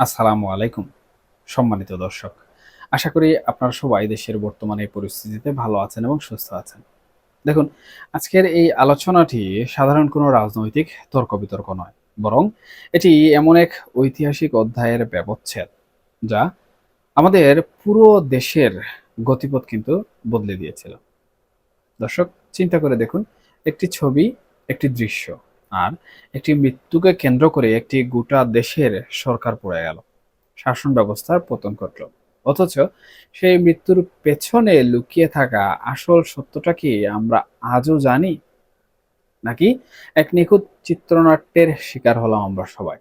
আসসালামু আলাইকুম সম্মানিত দর্শক। আশা করি আপনারা সবাই দেশের বর্তমানে এই পরিস্থিতিতে ভালো আছেন এবং সুস্থ আছেন। দেখুন, আজকের এই আলোচনাটি সাধারণ কোনো রাজনৈতিক তর্ক-বিতর্ক নয়। বরং এটি এমন এক ঐতিহাসিক অধ্যায়ের ব্যবচ্ছেদ যা আমাদের পুরো দেশের গতিপথ কিন্তু বদলে দিয়েছিল। দর্শক, চিন্তা করে দেখুন, একটি ছবি, একটি দৃশ্য আর একটি মৃত্যুকে কেন্দ্র করে একটি গোটা দেশের সরকার পড়ে গেল। শাসন ব্যবস্থার পতন ঘটল। অথচ সেই মৃত্যুর পেছনে লুকিয়ে থাকা আসল সত্যটা কি আমরা আজও জানি? নাকি এক নিখুঁত চিত্রনাট্যের শিকার হলাম আমরা সবাই?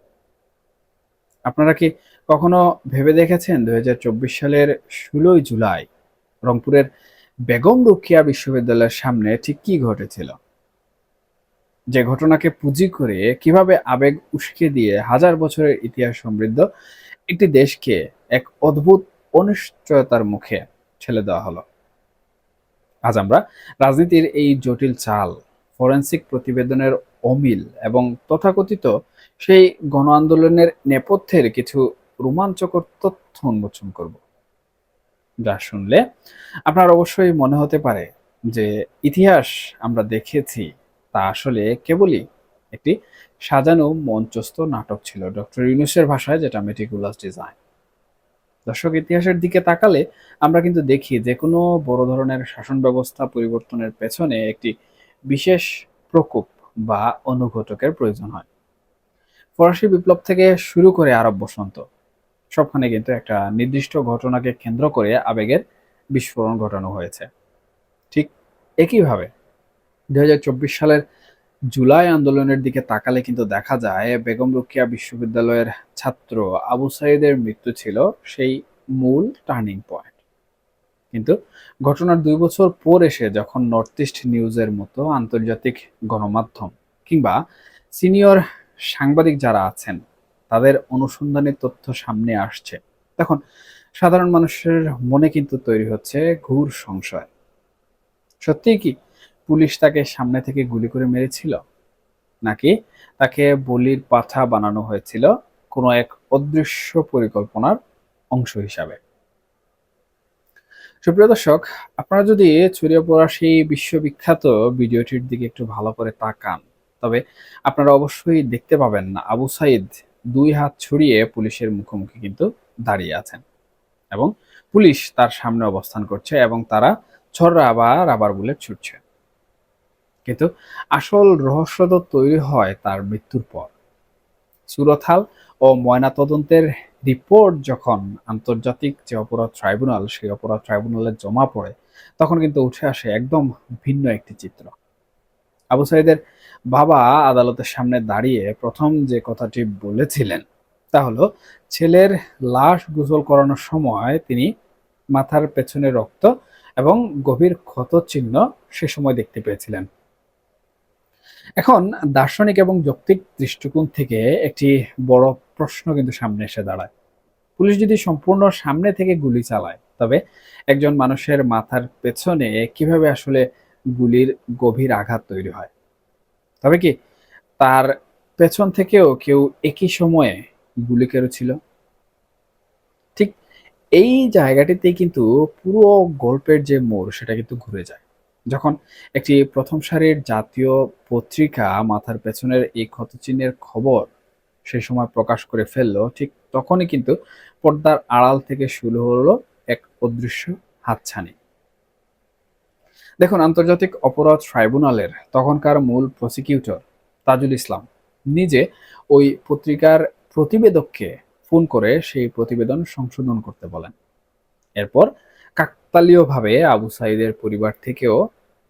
আপনারা কি কখনো ভেবে দেখেছেন ২০২৪ সালের ১৬ই জুলাই রংপুরের বেগম রোকেয়া বিশ্ববিদ্যালয়ের সামনে ঠিক কি ঘটেছিল? যে ঘটনাকে পুঁজি করে কিভাবে আবেগ উস্কে দিয়ে হাজার বছরের ইতিহাস সমৃদ্ধ একটি দেশকে এক অদ্ভুত অনিশ্চয়তার মুখে ঠেলে দেওয়া হলো। আজ আমরা রাজনীতির এই জটিল চাল, ফরেনসিক প্রতিবেদনের অমিল এবং তথাকথিত সেই গণ আন্দোলনের নেপথ্যের কিছু রোমাঞ্চকর তথ্য উন্মোচন করব, যা শুনলে আপনার অবশ্যই মনে হতে পারে যে ইতিহাস আমরা দেখেছি তা আসলে কেবলই একটি সাজানো মঞ্চস্থ নাটক ছিল, ডক্টর ইউনূসের ভাষায় যেটা মেটিকুলাস ডিজাইন। দর্শক, ইতিহাসের দিকে তাকালে আমরা কিন্তু দেখি যে কোনো বড় ধরনের শাসন ব্যবস্থা পরিবর্তনের পেছনে একটি বিশেষ প্রকোপ বা অনুঘটকের প্রয়োজন হয়। ফরাসি বিপ্লব থেকে শুরু করে আরব বসন্ত, সবখানে কিন্তু একটা নির্দিষ্ট ঘটনাকে কেন্দ্র করে আবেগের বিস্ফোরণ ঘটানো হয়েছে। ঠিক একইভাবে ২০২৪ সালের জুলাই আন্দোলনের দিকে তাকালে কিন্তু দেখা যায় বেগম রোকেয়া বিশ্ববিদ্যালয়ের ছাত্র আবু সাইদের মৃত্যু ছিল সেই মূল টার্নিং পয়েন্ট। কিন্তু ঘটনার ২ বছর পর এসে যখন নর্থ ইস্ট নিউজের মতো আন্তর্জাতিক গণমাধ্যম কিংবা সিনিয়র সাংবাদিক যারা আছেন তাদের অনুসন্ধানী তথ্য সামনে আসছে, তখন সাধারণ মানুষের মনে কিন্তু তৈরি হচ্ছে ঘোর সংশয়। সত্যিই কি পুলিশ তাকে সামনে থেকে গুলি করে মেরেছিল, নাকি তাকে বলির পাঠা বানানো হয়েছিল কোনো এক অদৃশ্য পরিকল্পনার অংশ হিসাবে? সুপ্রিয় দর্শক, আপনারা যদি ছড়িয়ে পড়া সেই বিশ্ববিখ্যাত ভিডিওটির দিকে একটু ভালো করে তাকান, তবে আপনারা অবশ্যই দেখতে পাবেন না আবু সাইদ ২ হাত ছড়িয়ে পুলিশের মুখোমুখি কিন্তু দাঁড়িয়ে আছেন এবং পুলিশ তার সামনে অবস্থান করছে এবং তারা ছররা আবার রাবার বুলেট ছুটছে। কিন্তু আসল রহস্য তো তৈরি হয় তার মৃত্যুর পর। সুরতহাল ও ময়নাতদন্তের রিপোর্ট যখন আন্তর্জাতিক যে অপরাধ ট্রাইব্যুনাল, সেই অপরাধ ট্রাইব্যুনালে জমা পড়ে, তখন কিন্তু উঠে আসে একদম ভিন্ন একটি চিত্র। আবু সাইদের বাবা আদালতের সামনে দাঁড়িয়ে প্রথম যে কথাটি বলেছিলেন তা হলো, ছেলের লাশ গোসল করানোর সময় তিনি মাথার পেছনে রক্ত এবং গভীর ক্ষতচিহ্ন সে সময় দেখতে পেয়েছিলেন। এখন দার্শনিক এবং যৌক্তিক দৃষ্টিকোণ থেকে একটি বড় প্রশ্ন কিন্তু সামনে এসে দাঁড়ায়। পুলিশ যদি সম্পূর্ণ সামনে থেকে গুলি চালায়, তবে একজন মানুষের মাথার পেছনে কিভাবে আসলে গুলির গভীর আঘাত তৈরি হয়? তবে কি তার পেছন থেকেও কেউ একই সময়ে গুলি করেছিল? ঠিক এই জায়গাটিতেই কিন্তু পুরো গল্পের যে মোড় সেটা কিন্তু ঘুরে যায়। যখন একটি প্রথম সারির জাতীয় পত্রিকা মাথার পেছনের এই ক্ষতচিহ্নের খবর সেই সময় প্রকাশ করে ফেললো, ঠিক তখনই কিন্তু পর্দার আড়াল থেকে শুরু হলো এক অদৃশ্য হাতছানি। দেখুন, আন্তর্জাতিক অপরাধ ট্রাইব্যুনালের তখনকার মূল প্রসিকিউটর তাজুল ইসলাম নিজে ওই পত্রিকার প্রতিবেদককে ফোন করে সেই প্রতিবেদন সংশোধন করতে বলেন। এরপর কাকতালীয়ভাবে আবু সাঈদের পরিবার থেকেও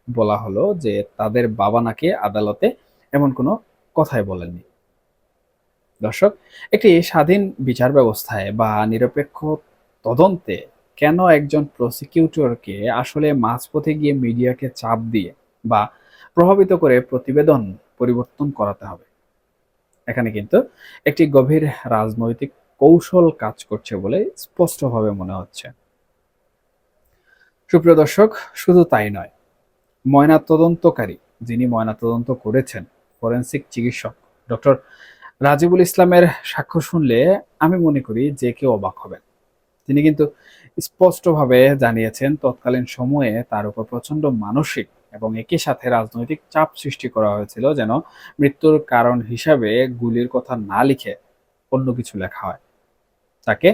বলা হলো যে তাদের বাবা নাকি আদালতে এমন কোনো কথাই বলেননি। দর্শক, একটি স্বাধীন বিচার ব্যবস্থায় বা নিরপেক্ষ তদন্তে কেন একজন প্রসিকিউটরকে আসলে মাঝপথে গিয়ে মিডিয়াকে চাপ দিয়ে বা প্রভাবিত করে প্রতিবেদন পরিবর্তন করাতে হবে? এখানে কিন্তু একটি গভীর রাজনৈতিক কৌশল কাজ করছে বলে স্পষ্টভাবে মনে হচ্ছে। সুপ্রিয় দর্শক, শুধু তাই নয়, ময়নাতদন্তকারী যিনি ময়নাতদন্ত করেছেন, ফরেনসিক চিকিৎসক ডক্টর রাজিবুল ইসলামের সাক্ষ্য শুনলে আমি মনে করি যে কেউ অবাক হবেন। তিনি কিন্তু স্পষ্টভাবে জানিয়েছেন তৎকালীন সময়ে তার উপর প্রচন্ড মানসিক এবং একই সাথে রাজনৈতিক চাপ সৃষ্টি করা হয়েছিল যেন মৃত্যুর কারণ হিসাবে গুলির কথা না লিখে অন্য কিছু লেখা হয়। তাকে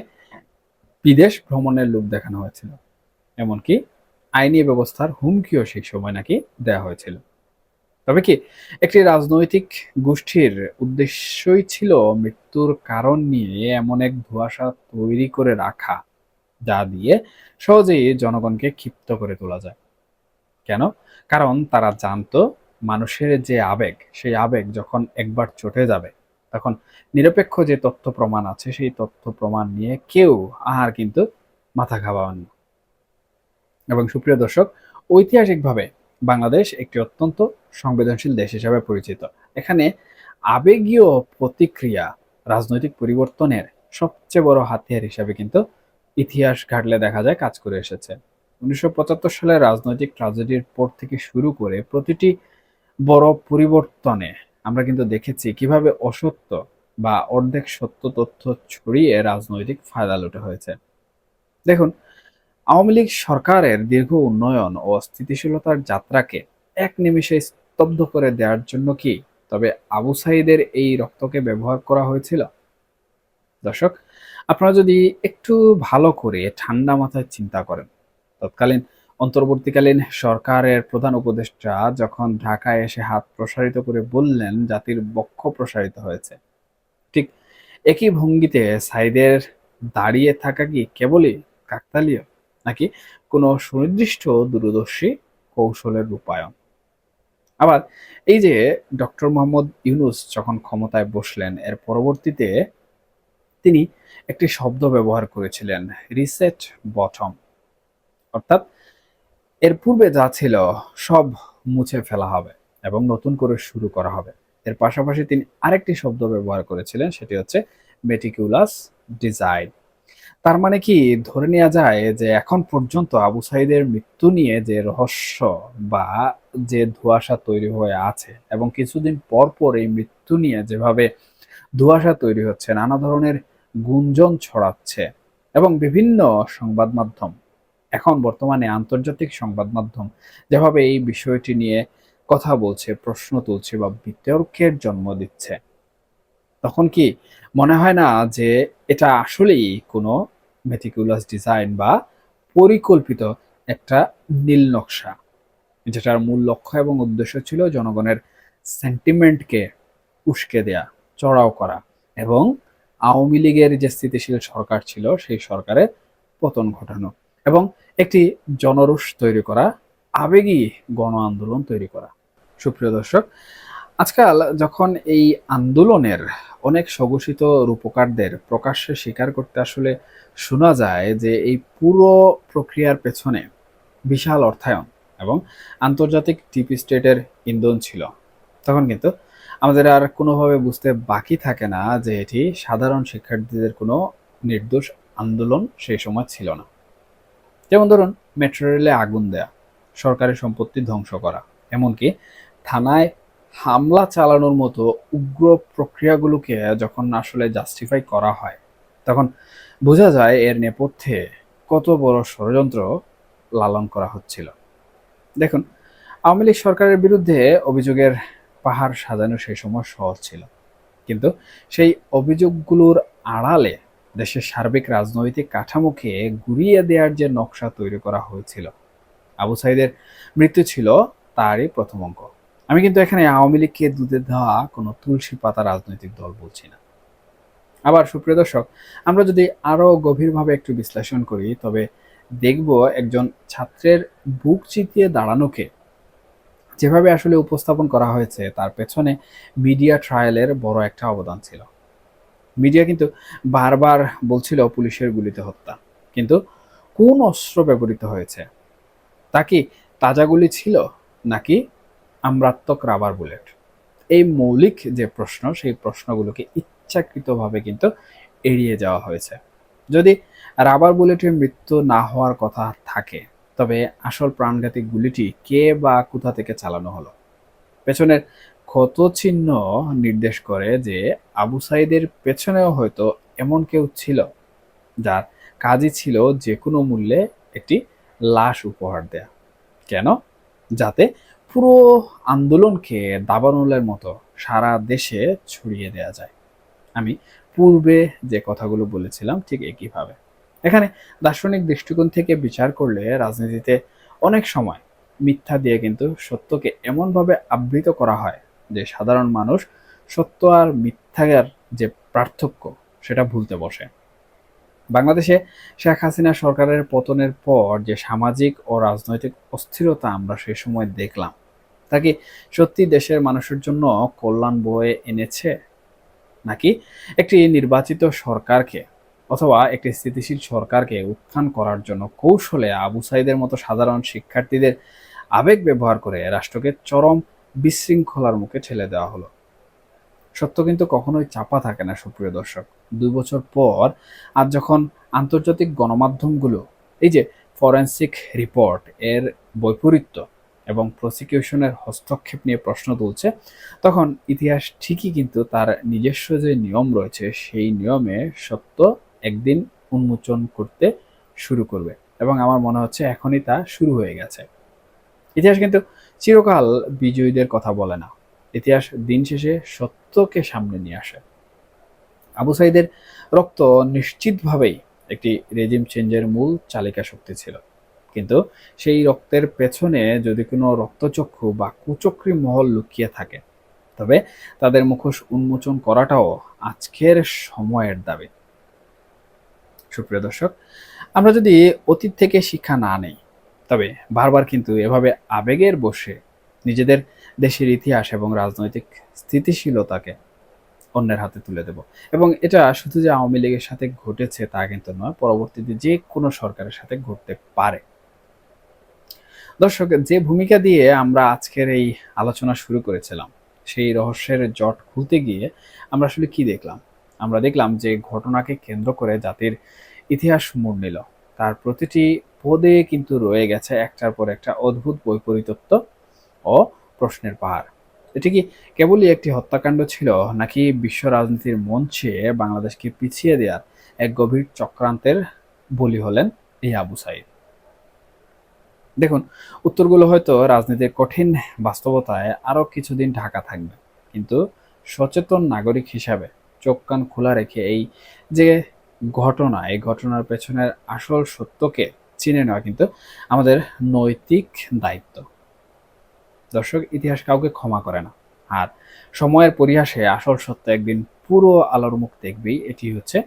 বিদেশ ভ্রমণের লোভ দেখানো হয়েছিল, এমনকি আইনি ব্যবস্থার হুমকিও সেই সময় নাকি দেওয়া হয়েছিল। তবে কি একটি রাজনৈতিক গোষ্ঠীর উদ্দেশ্যই ছিল মৃত্যুর কারণ নিয়ে এমন এক ধোঁয়াশা তৈরি করে রাখা যা দিয়ে সহজেই জনগণকে ক্ষিপ্ত করে তোলা যায়। কেন? কারণ তারা জানতো মানুষের যে আবেগ, সেই আবেগ যখন একবার চটে যাবে তখন নিরপেক্ষ যে তথ্য প্রমাণ আছে সেই তথ্য প্রমাণ নিয়ে কেউ আর কিন্তু মাথা ঘামাবেন না। এবং সুপ্রিয় দর্শক, ঐতিহাসিকভাবে বাংলাদেশ একটি অত্যন্ত সংবেদনশীল দেশ হিসেবে পরিচিত। এখানে আবেগীয় প্রতিক্রিয়া রাজনৈতিক পরিবর্তনের সবচেয়ে বড় হাতিয়ার হিসাবে কিন্তু ইতিহাস ঘাটলে দেখা যায় কাজ করে এসেছে। ১৯৭৫ সালের রাজনৈতিক ট্র্যাজেডির পর থেকে শুরু করে প্রতিটি বড় পরিবর্তনে আমরা কিন্তু দেখেছি কিভাবে অসত্য বা অর্ধেক সত্য তথ্য ছড়িয়ে রাজনৈতিক ফায়দা লুটে হয়েছে। দেখুন, আওয়ামী লীগ সরকারের দীর্ঘ উন্নয়ন ও স্থিতিশীলতার যাত্রাকে এক নিমিষে স্তব্ধ করে দেওয়ার জন্য কি তবে আবু সাঈদের এই রক্তকে ব্যবহার করা হয়েছিল? দর্শক, আপনারা যদি একটু ভালো করে ঠান্ডা মাথায় চিন্তা করেন, তৎকালীন অন্তর্বর্তীকালীন সরকারের প্রধান উপদেষ্টা যখন ঢাকায় এসে হাত প্রসারিত করে বললেন জাতির বক্ষ প্রসারিত হয়েছে, ঠিক একই ভঙ্গিতে সাঈদের দাঁড়িয়ে থাকা কি কেবলই কাকতালীয়, নাকি কোনো সুনির্দিষ্ট দূরদর্শী কৌশলের রূপায়ণ? আবার এই যে ডক্টর মোহাম্মদ ইউনূস যখন ক্ষমতায় বসলেন, এর পরবর্তীতে তিনি একটি শব্দ ব্যবহার করেছিলেন, রিসেট বটম। অর্থাৎ এর পূর্বে যা ছিল সব মুছে ফেলা হবে এবং নতুন করে শুরু করা হবে। এর পাশাপাশি তিনি আরেকটি শব্দ ব্যবহার করেছিলেন, সেটি হচ্ছে মেটিকুলাস ডিজাইন। তার মানে কি ধরে নেওয়া যায় যে এখন পর্যন্ত আবু সাঈদের মৃত্যু নিয়ে যে রহস্য বা যে ধোঁয়াশা তৈরি হয়ে আছে এবং কিছুদিন পর পর এই মৃত্যু নিয়ে যেভাবে ধোঁয়াশা তৈরি হচ্ছে, নানা ধরনের গুঞ্জন ছড়াচ্ছে এবং বিভিন্ন সংবাদ মাধ্যম, এখন বর্তমানে আন্তর্জাতিক সংবাদ মাধ্যম যেভাবে এই বিষয়টি নিয়ে কথা বলছে, প্রশ্ন তুলছে বা বিতর্কের জন্ম দিচ্ছে, তখন কি মনে হয় না যে এটা আসলেই কোনো মেটিকুলাস ডিজাইন বা পরিকল্পিত একটা নীল নকশা, যেটার মূল লক্ষ্য এবং উদ্দেশ্য ছিল জনগণের সেন্টিমেন্টকে উস্কে দেয়া, চড়াও করা এবং আওয়ামী লীগের যে স্থিতিশীল সরকার ছিল সেই সরকারের পতন ঘটানো এবং একটি জনরোষ তৈরি করা, আবেগী গণ আন্দোলন তৈরি করা। সুপ্রিয় দর্শক, আজকাল যখন এই আন্দোলনের অনেক স্বঘোষিত রূপকারদের প্রকাশ্যে স্বীকার করতে আসলে শোনা যায় যে এই পুরো প্রক্রিয়ার পেছনে বিশাল অর্থায়ন এবং আন্তর্জাতিক ডিপ স্টেটের ইন্ধন ছিল, তখন কিন্তু আমাদের আর কোনোভাবে বুঝতে বাকি থাকে না যে এটি সাধারণ শিক্ষার্থীদের কোনো নির্দোষ আন্দোলন সেই সময় ছিল না। যেমন ধরুন, মেট্রো রেলে আগুন দেয়া, সরকারি সম্পত্তি ধ্বংস করা, এমনকি থানায় হামলা চালানোর মতো উগ্র প্রক্রিয়াগুলোকে যখন আসলে জাস্টিফাই করা হয়, তখন বোঝা যায় এর নেপথ্যে কত বড় ষড়যন্ত্র লালন করা হচ্ছিল। দেখুন, আওয়ামী লীগ সরকারের বিরুদ্ধে অভিযোগের পাহাড় সাজানো সেই সময় সহজ ছিল, কিন্তু সেই অভিযোগগুলোর আড়ালে দেশের সার্বিক রাজনৈতিক কাঠামোকে গুরিয়ে দেওয়ার যে নকশা তৈরি করা হয়েছিল, আবু সাঈদের মৃত্যু ছিল তারই প্রথম অঙ্ক। আমি কিন্তু এখানে আওয়ামী লীগকে দুধে দেওয়া কোনো তুলসী পাতা রাজনৈতিক দল বলছি না। আবার সুপ্রিয় দর্শক, আমরা যদি আরো গভীরভাবে একটু বিশ্লেষণ করি তবে দেখব একজন ছাত্রের বুক চিতিয়ে দাঁড়ানোকে যেভাবে আসলে উপস্থাপন করা হয়েছে তার পেছনে মিডিয়া ট্রায়ালের বড় একটা অবদান ছিল। মিডিয়া কিন্তু বারবার বলছিল পুলিশের গুলিতে হত্যা, কিন্তু কোন অস্ত্র ব্যবহৃত হয়েছে, তা কি তাজা গুলি ছিল নাকি আম্রাত্মক রাবার বুলেট? এই মৌলিক যে প্রশ্ন, সেই প্রশ্নগুলোকে ইচ্ছাকৃতভাবে কিন্তু এড়িয়ে যাওয়া হয়েছে। যদি রাবার বুলেটের মৃত্যু না হওয়ার কথা থাকে, তবে আসল প্রাণঘাতী গুলিটি কে বা কোথা থেকে চালানো হলো, পেছনের ক্ষত চিহ্ন নির্দেশ করে যে আবু সাইদের পেছনেও হয়তো এমন কেউ ছিল যার কাজই ছিল যে কোনো মূল্যে একটি লাশ উপহার দেয়া। কেন? যাতে পুরো আন্দোলনকে দাবানলের মতো সারা দেশে ছড়িয়ে দেয়া যায়। আমি পূর্বে যে কথাগুলো বলেছিলাম ঠিক একইভাবে। এখানে দার্শনিক দৃষ্টিকোণ থেকে বিচার করলে রাজনীতিতে অনেক সময় মিথ্যা দিয়ে কিন্তু সত্যকে এমনভাবে আবৃত করা হয় যে সাধারণ মানুষ সত্য আর মিথ্যার যে পার্থক্য সেটা ভুলতে বসে। বাংলাদেশে শেখ হাসিনা সরকারের পতনের পর যে সামাজিক ও রাজনৈতিক অস্থিরতা আমরা সেই সময় দেখলাম, তা কি সত্যি দেশের মানুষের জন্য কল্যাণ বয়ে এনেছে, নাকি একটি নির্বাচিত সরকারকে অথবা একটি স্থিতিশীল সরকারকে উত্থান করার জন্য কৌশলে আবু সাইদের মতো সাধারণ শিক্ষার্থীদের আবেগ ব্যবহার করে রাষ্ট্রকে চরম বিশৃঙ্খলার মুখে ঠেলে দেওয়া হলো? সত্য কিন্তু কখনোই চাপা থাকে না সুপ্রিয় দর্শক। ২ বছর পর আজ যখন আন্তর্জাতিক গণমাধ্যমগুলো এই যে ফরেনসিক রিপোর্ট এর বৈপরীত্য এবং প্রসিকিউশনের হস্তক্ষেপ নিয়ে প্রশ্ন তুলছে, তখন ইতিহাস ঠিকই কিন্তু তার নিজস্ব যে নিয়ম রয়েছে সেই নিয়মে সত্য একদিন উন্মোচন করতে শুরু করবে, এবং আমার মনে হচ্ছে এখনই তা শুরু হয়ে গেছে। ইতিহাস কিন্তু চিরকাল বিজয়ীদের কথা বলে না। ইতিহাস দিন শেষে সত্যকে সামনে নিয়ে আসে। আবু সাইদের রক্ত নিশ্চিতভাবেই একটি রেজিম চেঞ্জের মূল চালিকা শক্তি ছিল, কিন্তু সেই রক্তের পেছনে যদি কোনো রক্তচক্ষু বা কুচক্রী মহল লুকিয়ে থাকে, তবে তাদের মুখোশ উন্মোচন করাটাও আজকের সময়ের দাবি। সুপ্রিয় দর্শক, আমরা যদি অতীত থেকে শিক্ষা না নেই, তবে বারবার কিন্তু এভাবে আবেগের বশে নিজেদের দেশের ইতিহাস এবং রাজনৈতিক স্থিতিশীলতাকে অন্যের হাতে তুলে দেব। এবং এটা শুধু যে আওয়ামী লীগের সাথে ঘটেছে তা কিন্তু নয়, পরবর্তীতে যে কোনো সরকারের সাথে ঘটতে পারে। দর্শক, যে ভূমিকা দিয়ে আমরা আজকের এই আলোচনা শুরু করেছিলাম, সেই রহস্যের জট খুলতে গিয়ে আমরা আসলে কি দেখলাম? আমরা দেখলাম যে ঘটনাকে কেন্দ্র করে জাতির ইতিহাস মোড় নিল। তার প্রতিটি পদে কিন্তু রয়ে গেছে একটার পর একটা অদ্ভুত বৈপরীত্য ও প্রশ্নের পাহাড়। এটি কি কেবলই একটি হত্যাকাণ্ড ছিল, নাকি বিশ্ব রাজনীতির মঞ্চে বাংলাদেশকে পিছিয়ে দেওয়ার এক গভীর চক্রান্তের বলি হলেন এই আবু সাইদ? দেখুন, উত্তরগুলো হয়তো রাজনীতির কঠিন বাস্তবতায় আরো কিছুদিন ঢাকা থাকবে, কিন্তু সচেতন নাগরিক হিসাবে চোখ কান খোলা রেখে এই যে ঘটনা, এই ঘটনার পেছনের আসল সত্যকে চিনে নেওয়া কিন্তু আমাদের নৈতিক দায়িত্ব। দর্শক, ইতিহাস কাউকে ক্ষমা করে না, আর সময়ের পরিহাসে আসল সত্য একদিন পুরো আলোর মুখ দেখবেই। এটি হচ্ছে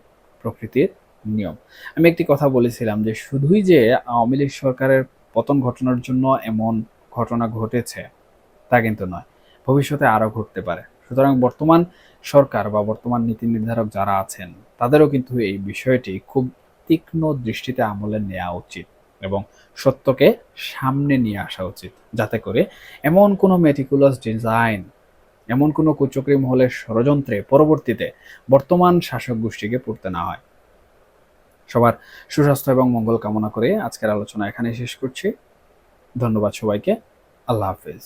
প্রকৃতির নিয়ম। আমি একটি কথা বলেছিলাম যে শুধুই যে আওয়ামী লীগ সরকারের পতন ঘটানোর জন্য এমন ঘটনা ঘটেছে তা কিন্তু নয়, ভবিষ্যতে আরও ঘটতে পারে। সুতরাং বর্তমান সরকার বা বর্তমান নীতি নির্ধারক যারা আছেন, তাদেরও কিন্তু এই বিষয়টি খুব তীক্ষ্ণ দৃষ্টিতে আমলে নেওয়া উচিত এবং সত্যকে সামনে নিয়ে আসা উচিত, যাতে করে এমন কোনো মেটিকুলাস ডিজাইন, এমন কোনো কুচক্রী মহলের ষড়যন্ত্রে পরবর্তীতে বর্তমান শাসক গোষ্ঠীকে পড়তে না হয়। সবার সুস্বাস্থ্য এবং মঙ্গল কামনা করে আজকের আলোচনা এখানে শেষ করছি। ধন্যবাদ সবাইকে। আল্লাহ হাফেজ।